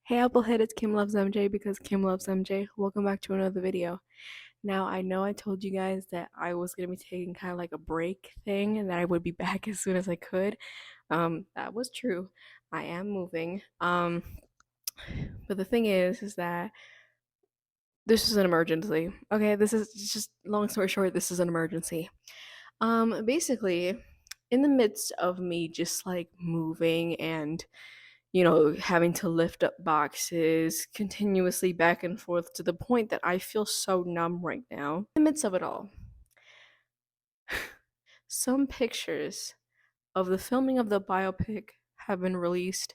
Hey Applehead, it's Kim Loves MJ because Kim loves MJ. Welcome back to another video. Now, I know I told you guys that I was going to be taking kind of like a break thing and that I would be back as soon as I could. That was true. I am moving. But the thing is that this is an emergency. Okay, this is just long story short, this is an emergency. Basically, in the midst of me just like moving and having to lift up boxes continuously back and forth to the point that I feel so numb right now. In the midst of it all, some pictures of the filming of the biopic have been released,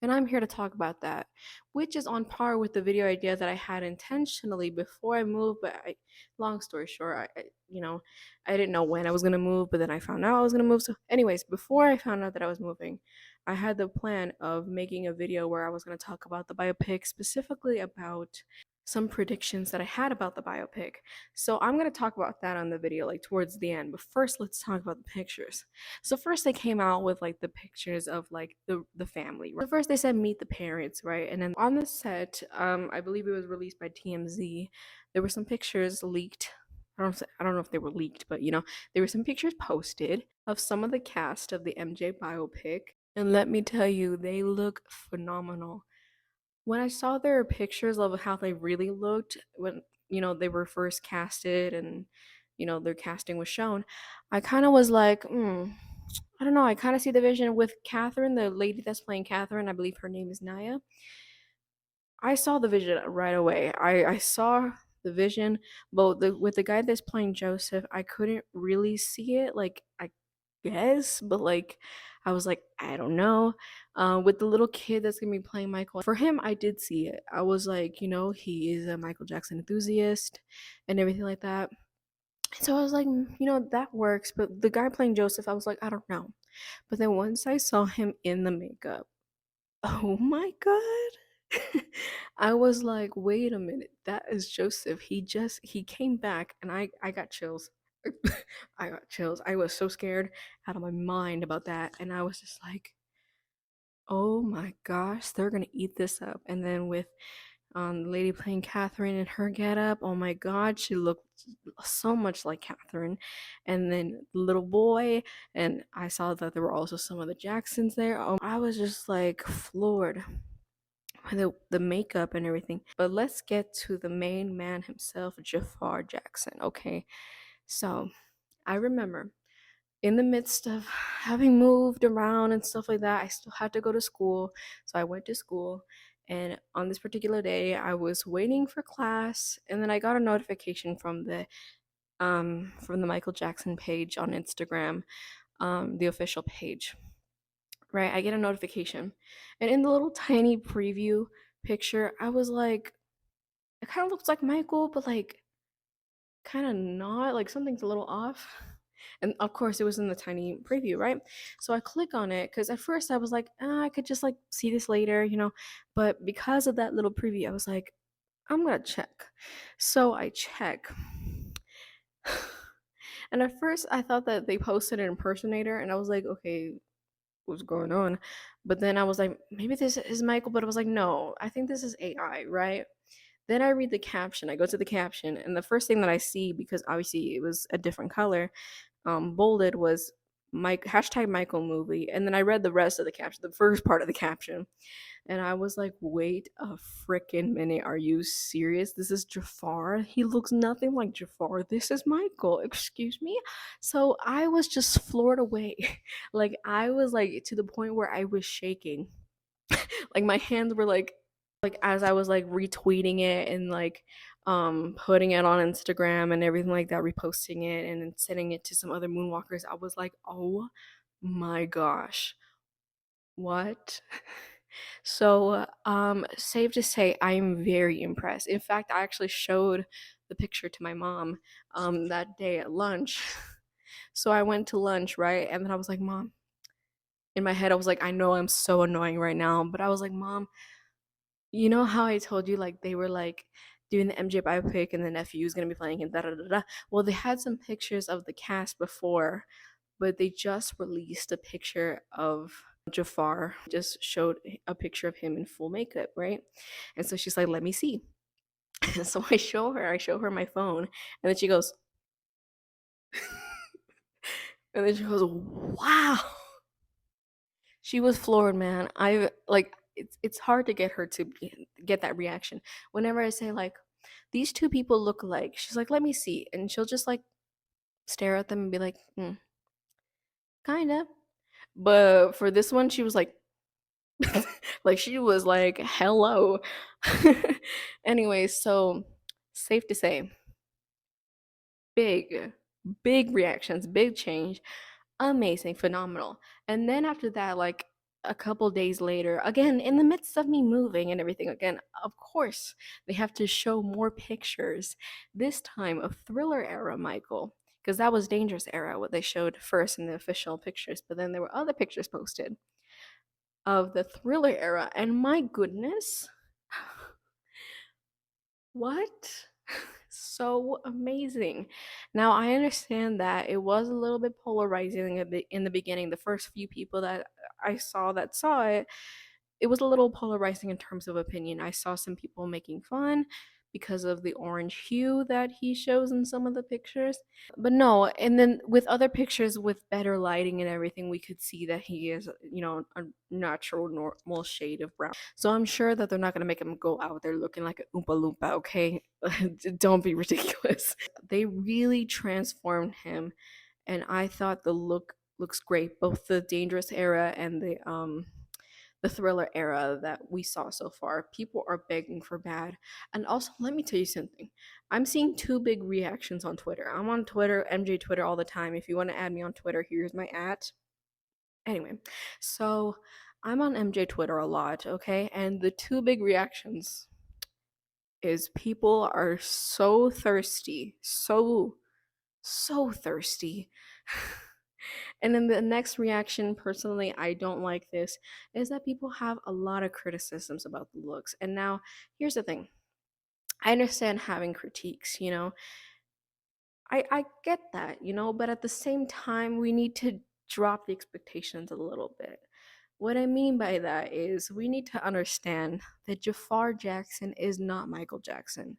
and I'm here to talk about that, which is on par with the video idea that I had intentionally before I moved. But long story short, I didn't know when I was gonna move, but then I found out I was gonna move. So, anyways, before I found out that I was moving, I had the plan of making a video where I was gonna talk about the biopic, specifically about some predictions that I had about the biopic. So I'm going to talk about that on the video like towards the end, but first let's talk about the pictures. So first they came out with like the pictures of like the family. Right? So first they said meet the parents, right? And then on the set, I believe it was released by TMZ. There were some pictures leaked. I don't know if they were leaked, but there were some pictures posted of some of the cast of the MJ biopic. And let me tell you, they look phenomenal. When I saw their pictures of how they really looked when, they were first casted and, their casting was shown, I kind of was like, I don't know. I kind of see the vision with Catherine, the lady that's playing Catherine. I believe her name is Naya. I saw the vision right away. I saw the vision, but with the guy that's playing Joseph, I couldn't really see it. Like, I guess, but like, I was like, I don't know. With the little kid that's gonna be playing Michael, for him, I did see it. I was like, he is a Michael Jackson enthusiast and everything like that. So I was like, that works. But the guy playing Joseph, I was like, I don't know. But then once I saw him in the makeup, oh my god. I was like, wait a minute, that is Joseph. He came back and I got chills. I got chills. I was so scared out of my mind about that. And I was just like, oh my gosh, they're gonna eat this up. And then with the lady playing Catherine and her getup, oh my god, she looked so much like Catherine. And then the little boy, and I saw that there were also some of the Jacksons there. Oh, I was just like floored by the makeup and everything. But let's get to the main man himself, Jafar Jackson. Okay, so I remember in the midst of having moved around and stuff like that, I still had to go to school. So I went to school, and on this particular day, I was waiting for class, and then I got a notification from the Michael Jackson page on Instagram, the official page. Right, I get a notification, and in the little tiny preview picture, I was like, it kind of looks like Michael, but like kind of not, like something's a little off. And of course it was in the tiny preview, right? So I click on it because at first I was like, I could just like see this later, but because of that little preview, I was like, I'm gonna check. So I check. And at first I thought that they posted an impersonator, and I was like, okay, what's going on? But then I was like, maybe this is Michael, but I was like, no, I think this is AI, right? Then I read the caption. I go to the caption, and the first thing that I see, because obviously it was a different color, bolded, was Mike hashtag Michael movie. And then I read the rest of the caption, the first part of the caption, and I was like, wait a freaking minute, are you serious? This is Jafar? He looks nothing like Jafar. This is Michael. Excuse me? So I was just floored away. Like, I was like to the point where I was shaking. Like my hands were like as I was like retweeting it and like putting it on Instagram and everything like that, reposting it and then sending it to some other moonwalkers. I was like, oh my gosh, what? So safe to say, I am very impressed. In fact, I actually showed the picture to my mom that day at lunch. So I went to lunch, right? And then I was like, Mom, in my head I was like, I know I'm so annoying right now, but I was like, Mom, you know how I told you like they were like doing the MJ biopic and the nephew is gonna be playing him, da da da da. Well, they had some pictures of the cast before, but they just released a picture of Jafar just showed a picture of him in full makeup, right? And so she's like, let me see. So I show her my phone, and then she goes, and then she goes, wow. She was floored, man. I like it's hard to get her to get that reaction. Whenever I say like these two people look alike, she's like, "Let me see," and she'll just like stare at them and be like, "Kinda." But for this one, she was like, like she was like, "Hello." Anyway, so safe to say, big, big reactions, big change, amazing, phenomenal. And then after that, like a couple days later, again, in the midst of me moving and everything, again, of course, they have to show more pictures. This time of Thriller era Michael, because that was Dangerous era, what they showed first in the official pictures, but then there were other pictures posted of the Thriller era. And my goodness, what? So amazing. Now I understand that it was a little bit polarizing in the beginning. The first few people that I saw it, it was a little polarizing in terms of opinion. I saw some people making fun because of the orange hue that he shows in some of the pictures. But no, and then with other pictures with better lighting and everything, we could see that he is, a natural normal shade of brown. So I'm sure that they're not gonna make him go out there looking like a Oompa Loompa, okay? Don't be ridiculous. They really transformed him, and I thought the look looks great, both the Dangerous era and the Thriller era that we saw so far. People are begging for bad. And also, let me tell you something. I'm seeing two big reactions on Twitter. I'm on Twitter, MJ Twitter all the time. If you want to add me on Twitter, here's my at. Anyway, so I'm on MJ Twitter a lot, okay? And the two big reactions is people are so thirsty, so thirsty. And then the next reaction, personally, I don't like this, is that people have a lot of criticisms about the looks. And now, here's the thing, I understand having critiques, I get that, but at the same time, we need to drop the expectations a little bit. What I mean by that is we need to understand that Jafar Jackson is not Michael Jackson.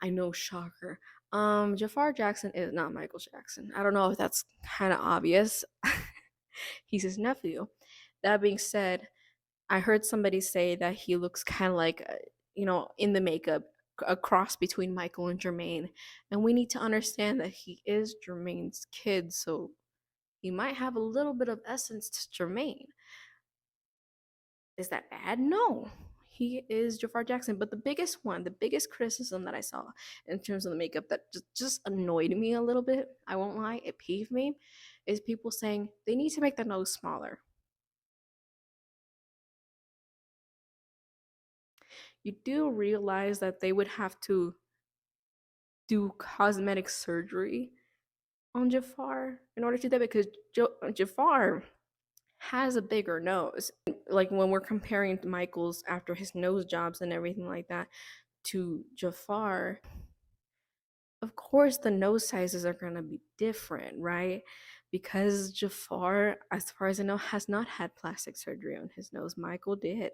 I know, shocker. Jafar Jackson is not Michael Jackson. I don't know if that's kind of obvious. He's his nephew. That being said, I heard somebody say that he looks kind of like, in the makeup, a cross between Michael and Jermaine. And we need to understand that he is Jermaine's kid, so he might have a little bit of essence to Jermaine. Is that bad? No. He is Jafar Jackson. But the biggest criticism that I saw in terms of the makeup that just annoyed me a little bit, I won't lie, it peeved me, is people saying they need to make the nose smaller. You do realize that they would have to do cosmetic surgery on Jafar in order to do that because Jafar has a bigger nose. Like when we're comparing Michael's after his nose jobs and everything like that to Jafar, of course the nose sizes are going to be different, right? Because Jafar, as far as I know, has not had plastic surgery on his nose. Michael did.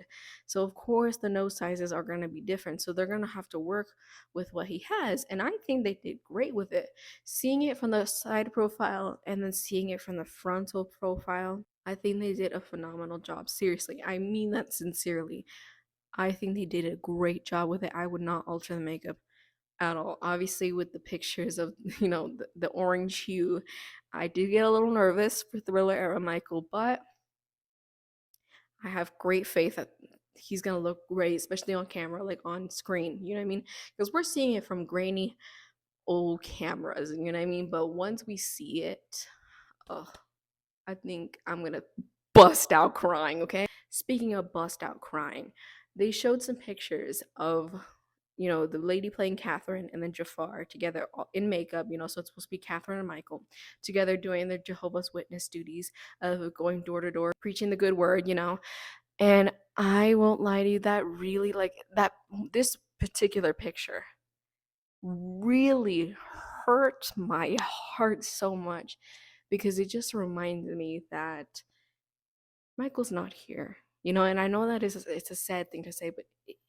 So of course the nose sizes are going to be different. So they're going to have to work with what he has. And I think they did great with it. Seeing it from the side profile and then seeing it from the frontal profile, I think they did a phenomenal job. Seriously, I mean that sincerely. I think they did a great job with it. I would not alter the makeup at all. Obviously, with the pictures of the orange hue, I do get a little nervous for Thriller era Michael, but I have great faith that he's gonna look great, especially on camera, like on screen. You know what I mean? Because we're seeing it from grainy old cameras. You know what I mean? But once we see it, oh, I think I'm gonna bust out crying. Okay. Speaking of bust out crying, they showed some pictures of the lady playing Catherine and then Jafar together in makeup, so it's supposed to be Catherine and Michael together doing their Jehovah's Witness duties of going door to door, preaching the good word. And I won't lie to you, that really, like, that this particular picture really hurt my heart so much because it just reminded me that Michael's not here. You know, and I know that is it's a sad thing to say, but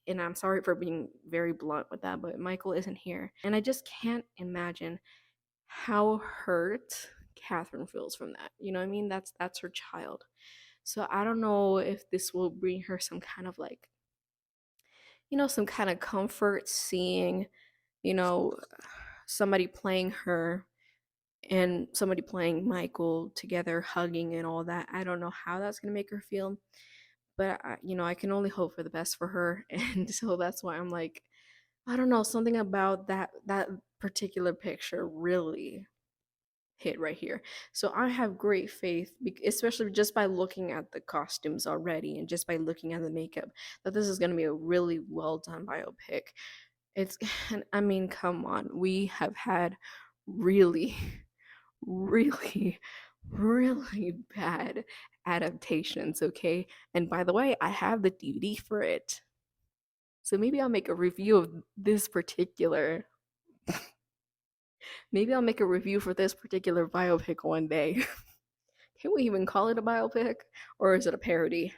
and I'm sorry for being very blunt with that, but Michael isn't here. And I just can't imagine how hurt Catherine feels from that. You know what I mean? That's her child. So I don't know if this will bring her some kind of like, some kind of comfort seeing, you know, somebody playing her and somebody playing Michael together, hugging and all that. I don't know how that's going to make her feel, but I can only hope for the best for her. And so that's why I'm like, I don't know, something about that particular picture really hit right here. So I have great faith, especially just by looking at the costumes already and just by looking at the makeup, that this is going to be a really well done biopic. It's, and I mean, come on, we have had really, really, really bad adaptations, okay? And by the way, I have the DVD for it. So maybe I'll make a review of this particular maybe I'll make a review for this particular biopic one day. Can we even call it a biopic? Or is it a parody?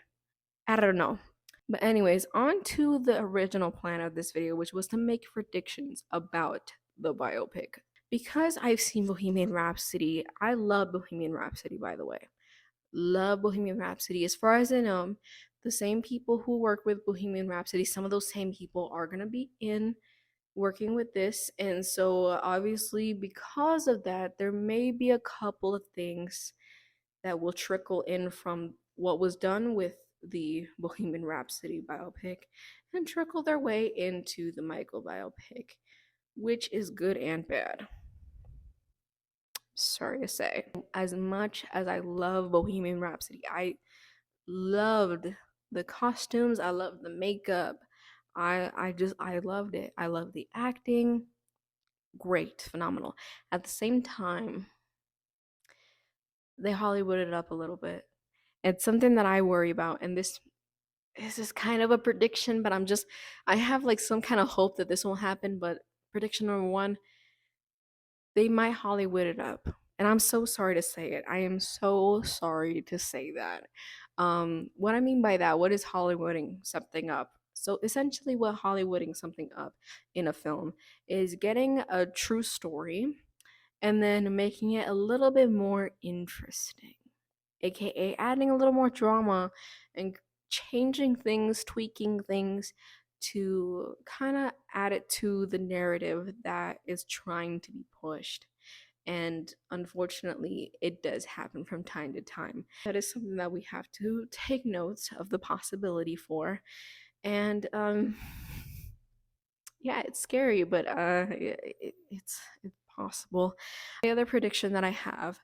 I don't know. But anyways, on to the original plan of this video, which was to make predictions about the biopic. Because I've seen Bohemian Rhapsody, I love Bohemian Rhapsody, by the way. Love Bohemian Rhapsody. As far as I know, the same people who work with Bohemian Rhapsody, some of those same people are going to be in working with this. And so, obviously, because of that, there may be a couple of things that will trickle in from what was done with the Bohemian Rhapsody biopic and trickle their way into the Michael biopic, which is good and bad. Sorry to say. As much as I love Bohemian Rhapsody, I loved the costumes, I loved the makeup. I loved it. I loved the acting. Great, phenomenal. At the same time, they Hollywooded it up a little bit. It's something that I worry about, and this is kind of a prediction, but I have like some kind of hope that this will happen. But prediction number one, they might Hollywood it up. And I'm so sorry to say it. I am so sorry to say that. What I mean by that, what is Hollywooding something up? So essentially, what Hollywooding something up in a film is getting a true story and then making it a little bit more interesting, aka adding a little more drama and changing things, tweaking things to kind of add it to the narrative that is trying to be pushed. And unfortunately, it does happen from time to time. That is something that we have to take notes of the possibility for. And yeah, it's scary, but it's possible. The other prediction that I have,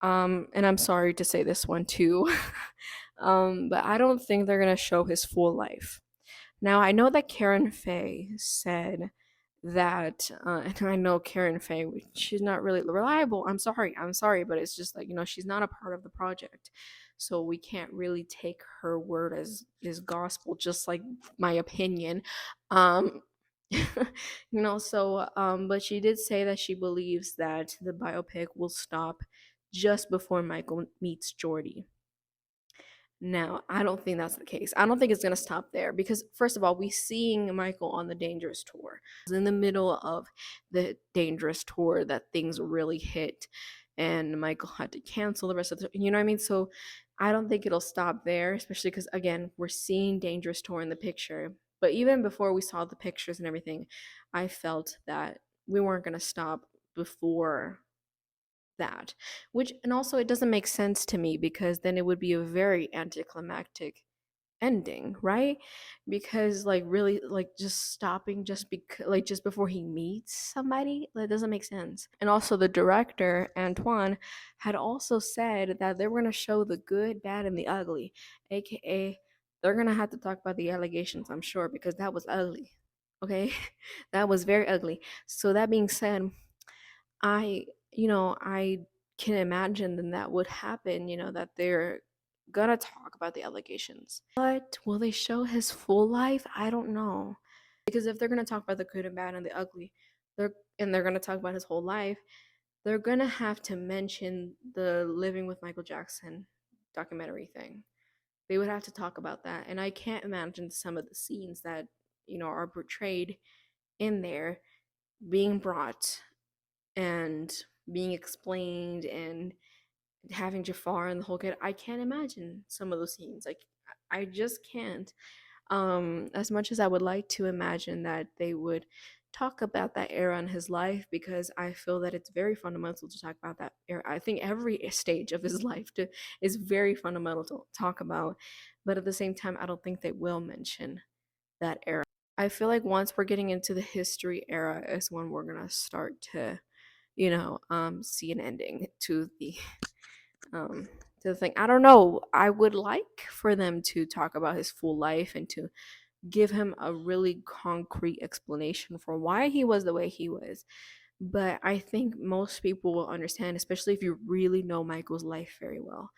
and I'm sorry to say this one too, but I don't think they're gonna show his full life. Now I know that Karen Faye said that, and I know Karen Faye, she's not really reliable. I'm sorry, but it's just like, she's not a part of the project, so we can't really take her word as gospel. Just like my opinion, um, but she did say that she believes that the biopic will stop just before Michael meets Jordy. Now, I don't think that's the case. I don't think it's going to stop there because, first of all, we seeing Michael on the Dangerous tour. It was in the middle of the Dangerous tour that things really hit, and Michael had to cancel the rest of the. You know what I mean? So, I don't think it'll stop there, especially because again, we're seeing Dangerous tour in the picture. But even before we saw the pictures and everything, I felt that we weren't going to stop before that, which, and also it doesn't make sense to me because then it would be a very anticlimactic ending, right? Because like really, like just stopping just because, like, just before he meets somebody, that doesn't make sense. And also the director Antoine had also said that they were going to show the good, bad and the ugly, aka they're going to have to talk about the allegations, I'm sure, because that was ugly. Okay. That was very ugly. So that being said, I can imagine then that would happen, that they're gonna talk about the allegations. But will they show his full life? I don't know. Because if they're gonna talk about the good and bad and the ugly, they're gonna talk about his whole life, they're gonna have to mention the Living with Michael Jackson documentary thing. They would have to talk about that. And I can't imagine some of the scenes that, are portrayed in there being brought and being explained and having Jafar and the whole kid. I can't imagine some of those scenes. Like I just can't. As much as I would like to imagine that they would talk about that era in his life, because I feel that it's very fundamental to talk about that era. I think every stage of his life is very fundamental to talk about, but at the same time, I don't think they will mention that era. I feel like once we're getting into the history era is when we're gonna start to, see an ending um to the thing. I don't know. I would like for them to talk about his full life and to give him a really concrete explanation for why he was the way he was. But I think most people will understand, especially if you really know Michael's life very well.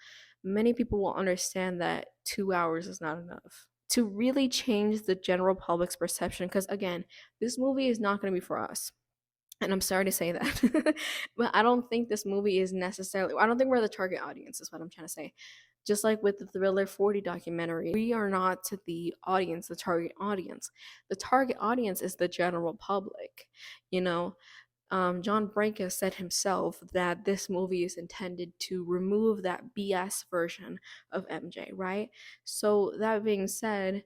Many people will understand that 2 hours is not enough to really change the general public's perception. Because again, this movie is not going to be for us. And I'm sorry to say that. But I don't think this movie is necessarily, I don't think we're the target audience, is what I'm trying to say. Just like with the Thriller 40 documentary, we are not to the audience, the target audience. The target audience is the general public. You know, John Branca said himself that this movie is intended to remove that BS version of MJ, right? So, that being said,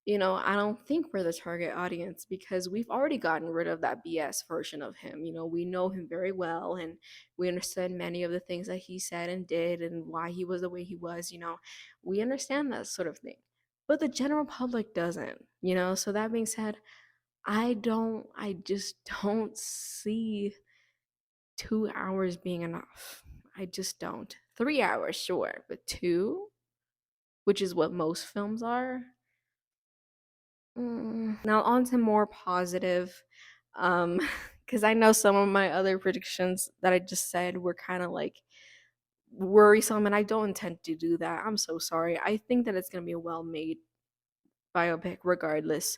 I don't think we're the target audience because we've already gotten rid of that BS version of him. We know him very well and we understand many of the things that he said and did and why he was the way he was. We understand that sort of thing. But the general public doesn't. So that being said, I just don't see 2 hours being enough. I just don't. 3 hours, sure, but two, which is what most films are. Now on to more positive, because I know some of my other predictions that I just said were kind of like worrisome, and I don't intend to do that. I'm so sorry. I think that it's gonna be a well-made biopic, regardless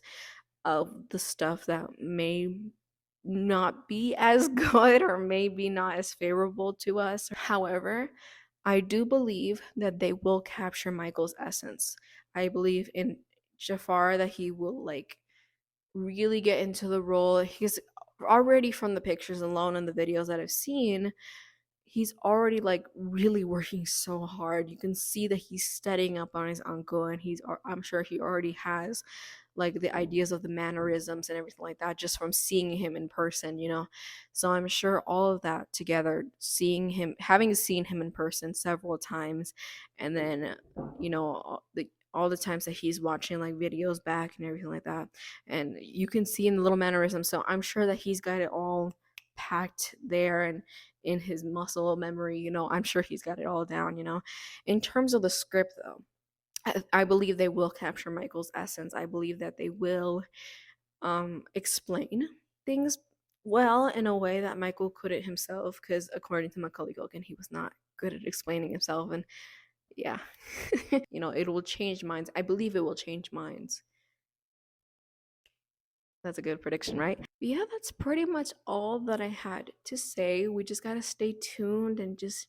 of the stuff that may not be as good or maybe not as favorable to us. However, I do believe that they will capture Michael's essence. I believe in Jafar that he will like really get into the role. He's already, from the pictures alone and the videos that I've seen, he's already like really working so hard. You can see that he's studying up on his uncle, and I'm sure he already has like the ideas of the mannerisms and everything like that just from seeing him in person. So I'm sure all of that together, seeing him, having seen him in person several times, and then all the times that he's watching like videos back and everything like that, and you can see in the little mannerisms. So I'm sure that he's got it all packed there and in his muscle memory. I'm sure he's got it all down. In terms of the script, though, I believe they will capture Michael's essence. I believe that they will explain things well in a way that Michael couldn't himself, because according to Macaulay Culkin, he was not good at explaining himself. And yeah, it will change minds. I believe it will change minds. That's a good prediction, right? But yeah, that's pretty much all that I had to say. We just gotta stay tuned and just,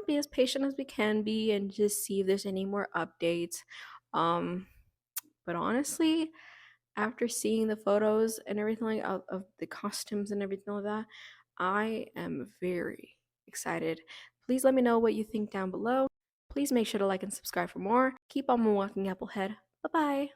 be as patient as we can be and just see if there's any more updates. Um, but honestly, after seeing the photos and everything like of the costumes and everything like that, I am very excited. Please let me know what you think down below. Please make sure to like and subscribe for more. Keep on walking, Applehead. Bye bye.